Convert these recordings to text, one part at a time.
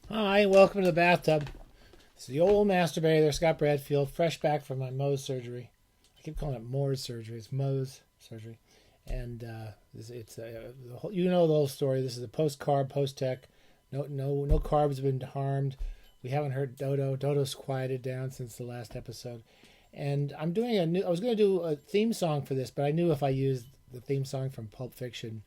Hi, welcome to the bathtub. It's the old masturbator, Scott Bradfield, fresh back from my Mohs surgery. I keep calling it Moore's surgery. It's Mohs surgery, and you know the whole story. This is a post-carb, post-tech. No carbs have been harmed. We haven't heard Dodo. Dodo's quieted down since the last episode, and I'm doing a new. I was going to do a theme song for this, but I knew if I used the theme song from Pulp Fiction,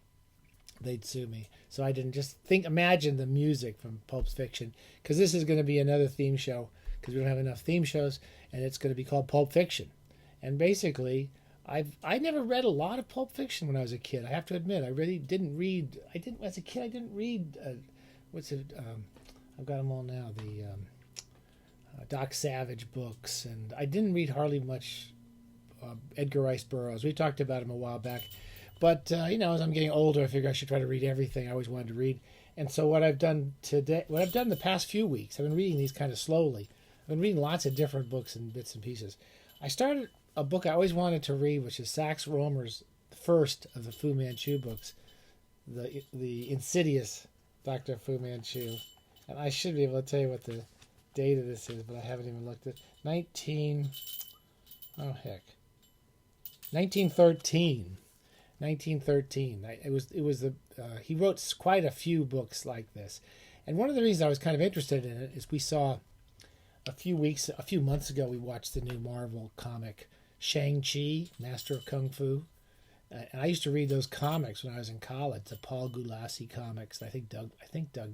they'd sue me. So I didn't just imagine the music from Pulp Fiction, because this is going to be another theme show, because we don't have enough theme shows, and it's going to be called Pulp Fiction. And basically, I never read a lot of Pulp Fiction when I was a kid. I have to admit, I really didn't read. I didn't as a kid. I didn't read. What's it? I've got them all now. The Doc Savage books, and I didn't read hardly much Edgar Rice Burroughs. We talked about him a while back. But as I'm getting older, I figure I should try to read everything I always wanted to read. And so what I've done today, what I've done the past few weeks, I've been reading these kind of slowly. I've been reading lots of different books and bits and pieces. I started a book I always wanted to read, which is Sax Rohmer's first of the Fumanchu books, the Insidious Dr. Fumanchu. And I should be able to tell you what the date of this is, but I haven't even looked at 1913. 1913. He wrote quite a few books like this, and one of the reasons I was kind of interested in it is we saw a few months ago we watched the new Marvel comic ShangChi, Master of Kung Fu, and I used to read those comics when I was in college, the Paul Gulacy comics. I think Doug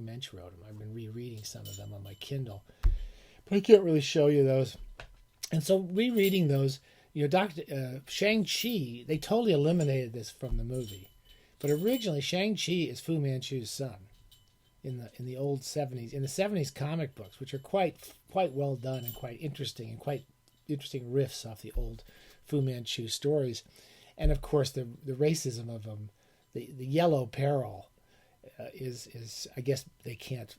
Mensch wrote them. I've been rereading some of them on my Kindle, but I can't really show you those. And so rereading those. Dr. Shang-Chi, they totally eliminated this from the movie. But originally, Shang-Chi is Fu Manchu's son in the old 70s. In the 70s comic books, which are quite well done and quite interesting riffs off the old Fu Manchu stories. And of course, the racism of them, the yellow peril is I guess they can't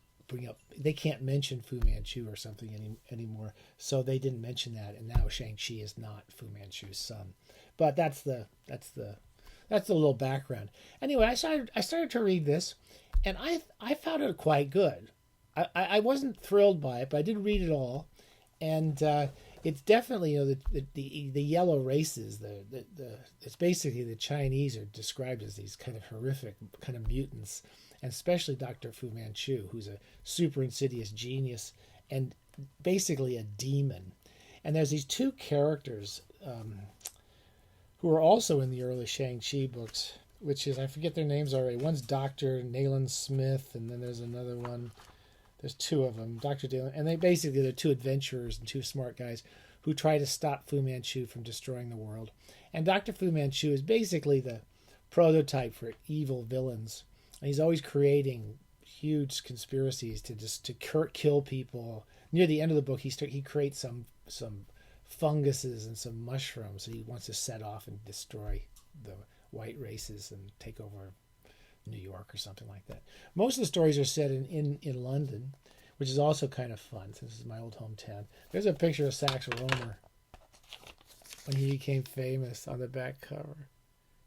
mention Fu Manchu or something anymore, so they didn't mention that, and now Shang-Chi is not Fu Manchu's son. But that's the little background. Anyway, I started to read this, and I found it quite good. I wasn't thrilled by it, but I did read it all, and it's definitely the yellow races. It's basically the Chinese are described as these kind of horrific kind of mutants. And especially Dr. Fu Manchu, who's a super insidious genius and basically a demon. And there's these two characters who are also in the early Shang-Chi books, which is, I forget their names already. One's Dr. Nayland Smith, and then there's another one. There's two of them, Dr. Dillon. And they're two adventurers and two smart guys who try to stop Fu Manchu from destroying the world. And Dr. Fu Manchu is basically the prototype for evil villains. And he's always creating huge conspiracies to kill people. Near the end of the book, he creates some funguses and some mushrooms that he wants to set off and destroy the white races and take over New York or something like that. Most of the stories are set in London, which is also kind of fun since this is my old hometown. There's a picture of Sax Rohmer when he became famous on the back cover,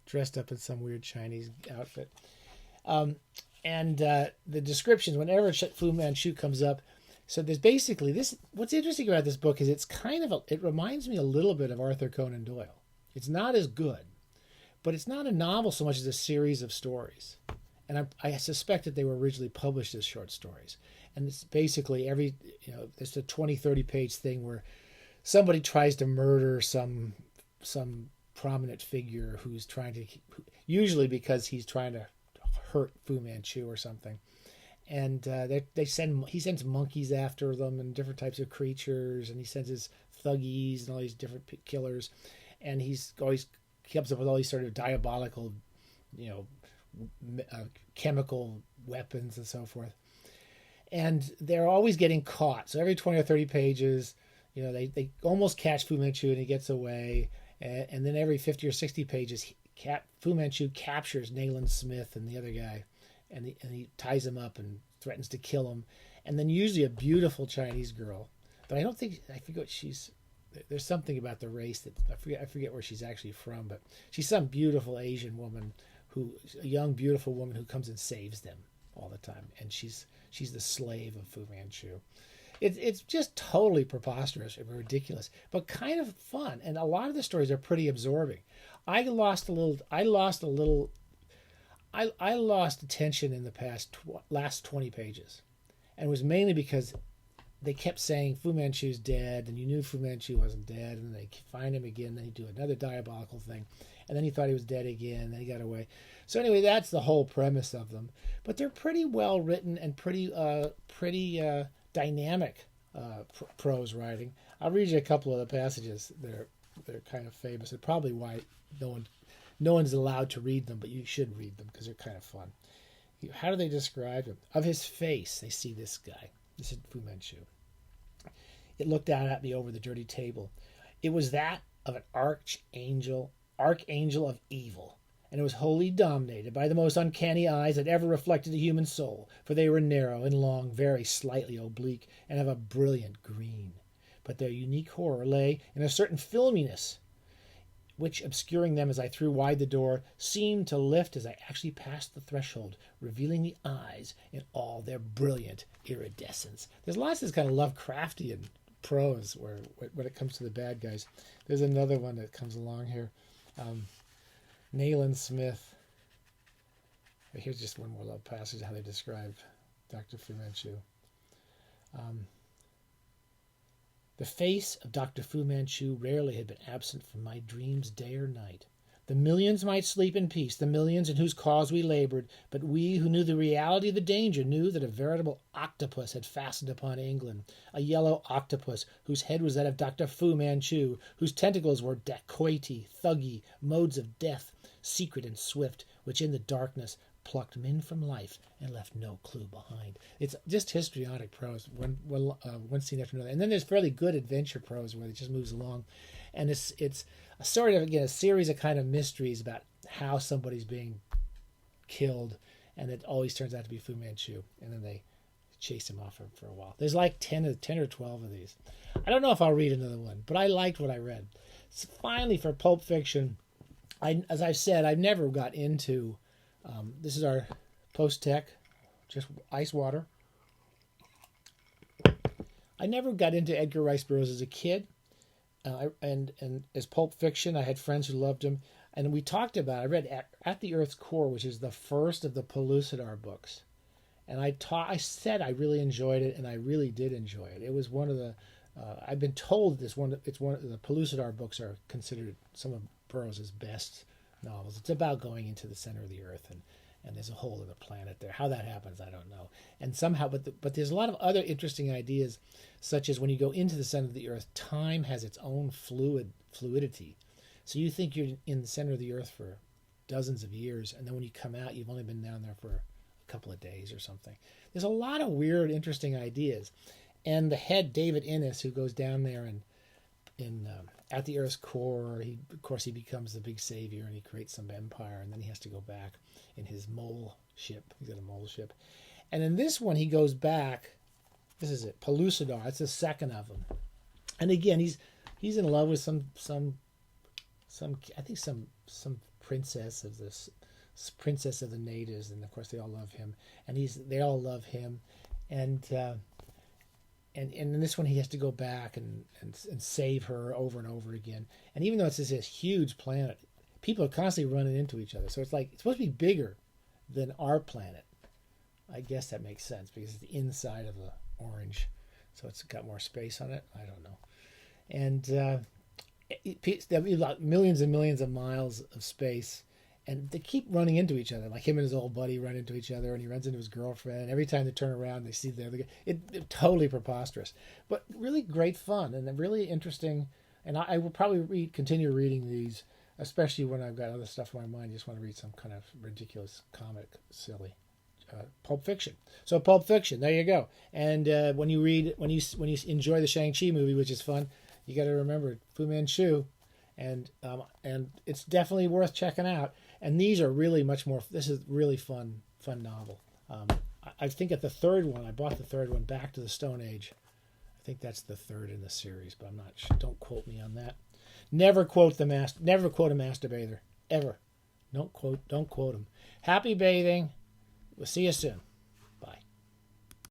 dressed up in some weird Chinese outfit. And the descriptions, whenever Fu Manchu comes up, so there's basically this. What's interesting about this book is it reminds me a little bit of Arthur Conan Doyle. It's not as good, but it's not a novel so much as a series of stories. And I suspect that they were originally published as short stories. And it's basically it's a 20, 30 page thing where somebody tries to murder some prominent figure who's usually because he's trying to hurt Fu Manchu or something, and he sends monkeys after them and different types of creatures, and he sends his thuggies and all these different killers, and he comes up with all these sort of diabolical, chemical weapons and so forth, and they're always getting caught. So every 20 or 30 pages, they almost catch Fu Manchu and he gets away, and then every 50 or 60 pages. Fu Manchu captures Nayland Smith and the other guy, and he ties him up and threatens to kill him. And then usually a beautiful Chinese girl, but I forget what she's. There's something about the race that I forget where she's actually from, but she's some beautiful Asian woman a young beautiful woman who comes and saves them. all the time, and she's the slave of Fumanchu. It's just totally preposterous and ridiculous, but kind of fun. And a lot of the stories are pretty absorbing. I lost attention in the last 20 pages, and it was mainly because they kept saying Fu Manchu's dead, and you knew Fu Manchu wasn't dead, and then they find him again, then he'd do another diabolical thing, and then he thought he was dead again, and then he got away. So anyway, that's the whole premise of them. But they're pretty well written and pretty dynamic prose writing. I'll read you a couple of the passages. They're kind of famous, and probably why no one's allowed to read them, but you should read them because they're kind of fun. How do they describe him? Of his face, they see this guy. This is Fu Manchu. It looked out at me over the dirty table. It was that of an archangel of evil, and it was wholly dominated by the most uncanny eyes that ever reflected a human soul, for they were narrow and long, very slightly oblique, and of a brilliant green. But their unique horror lay in a certain filminess, which, obscuring them as I threw wide the door, seemed to lift as I actually passed the threshold, revealing the eyes in all their brilliant iridescence. There's lots of this kind of Lovecraftian prose where when it comes to the bad guys. There's another one that comes along here. Nayland Smith. Here's just one more little passage of how they describe Dr. Fumanchu. The face of Dr. Fumanchu rarely had been absent from my dreams day or night. The millions might sleep in peace, the millions in whose cause we labored, but we who knew the reality of the danger knew that a veritable octopus had fastened upon England, a yellow octopus whose head was that of Dr. Fumanchu, whose tentacles were dacoity, thuggy, modes of death, secret and swift, which in the darkness plucked men from life and left no clue behind. It's just histrionic prose, one scene after another. And then there's fairly good adventure prose where it just moves along. And it's a sort of, again, a series of kind of mysteries about how somebody's being killed, and it always turns out to be Fu Manchu. And then they chase him off for a while. There's like 10 or 12 of these. I don't know if I'll read another one, but I liked what I read. So finally, for Pulp Fiction, as I've said, I've never got into... this is our post-tech, just ice water. I never got into Edgar Rice Burroughs as a kid, and as Pulp Fiction, I had friends who loved him, and we talked about. I read At the Earth's Core, which is the first of the Pelucidar books, and I said I really enjoyed it, and I really did enjoy it. It was one of the. I've been told it's one of the Pelucidar books are considered some of Burroughs' best novels. It's about going into the center of the earth, and there's a hole in the planet there. How that happens, I don't know. And somehow, but there's a lot of other interesting ideas, such as when you go into the center of the earth, time has its own fluidity. So you think you're in the center of the earth for dozens of years, and then when you come out, you've only been down there for a couple of days or something. There's a lot of weird, interesting ideas. And the head, David Innes, who goes down there and at the Earth's core, he becomes the big savior, and he creates some empire, and then he has to go back in his mole ship. He's got a mole ship. And in this one, he goes back. This is it, Pelucidar. It's the second of them. And again, he's in love with some princess of this princess of the natives, and of course they all love him, and they all love him, and in this one he has to go back and save her over and over again. And even though it's this huge planet, people are constantly running into each other. So it's supposed to be bigger than our planet. I guess that makes sense because it's the inside of the orange, so it's got more space on it. I don't know. And there'll be like millions and millions of miles of space, and they keep running into each other. Like him and his old buddy run into each other, and he runs into his girlfriend. And every time they turn around, they see the other guy. It's totally preposterous, but really great fun and really interesting. And I will probably continue reading these, especially when I've got other stuff in my mind. I just want to read some kind of ridiculous comic, silly. Pulp Fiction. So Pulp Fiction, there you go. And when you enjoy the Shang-Chi movie, which is fun, you got to remember Fumanchu, and it's definitely worth checking out. And these are really much more. This is really fun novel. I think at the third one, I bought the third one, Back to the Stone Age. I think that's the third in the series, but I'm not sure. Don't quote me on that. Never quote a masturbator ever. Don't quote him. Happy bathing. We'll see you soon.